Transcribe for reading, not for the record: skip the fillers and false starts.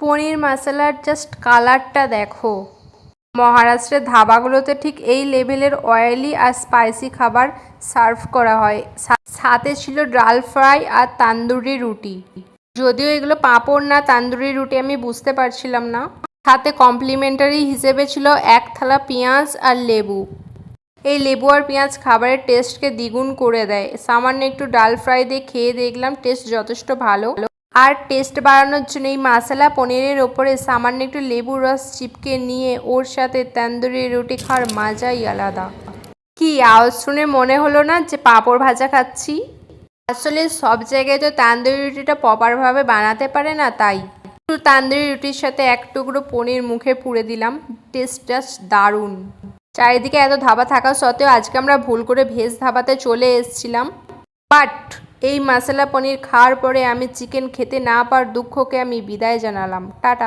পনির মশলার জাস্ট কালারটা দেখো। মহারাষ্ট্রের ধাবাগুলোতে ঠিক এই লেভেলের অয়েলি আর স্পাইসি খাবার সার্ভ করা হয়। সাথে ছিল ডাল ফ্রাই আর তান্দুরি রুটি। যদিও এগুলো পাঁপড় না তান্দুরি রুটি আমি বুঝতে পারছিলাম না। সাথে কমপ্লিমেন্টারি হিসেবে ছিল এক থালা পেঁয়াজ আর লেবু। এই লেবু আর পেঁয়াজ খাবারের টেস্টকে দ্বিগুণ করে দেয়। সামান্য একটু ডাল ফ্রাই দিয়ে খেয়ে দেখলাম, টেস্ট যথেষ্ট ভালো। আর টেস্ট বাড়ানোর জন্য এই মশলা পনিরের ওপরে সামান্য একটু লেবুর রস চিপকে নিয়ে ওর সাথে তন্দুরি রুটি খাওয়ার মজাই আলাদা। কি আওয়াজ শুনে মনে হলো না যে পাঁপড় ভাজা খাচ্ছি? আসলে সব জায়গায় তো তান্দুরি রুটিটা প্রপারভাবে বানাতে পারে না, তাই একটু তান্দুরি রুটির সাথে এক টুকরো পনির মুখে পুড়ে দিলাম। টেস্ট জাস্ট দারুণ। চারিদিকে এত ধাবা থাকা সত্ত্বেও আজকে আমরা ভুল করে ভেজ ধাবাতে চলে এসেছিলাম। বাট এই মশলা পনির খাওয়ার পরে আমি চিকেন খেতে না পারার দুঃখকে আমি বিদায় জানালাম। টাটা।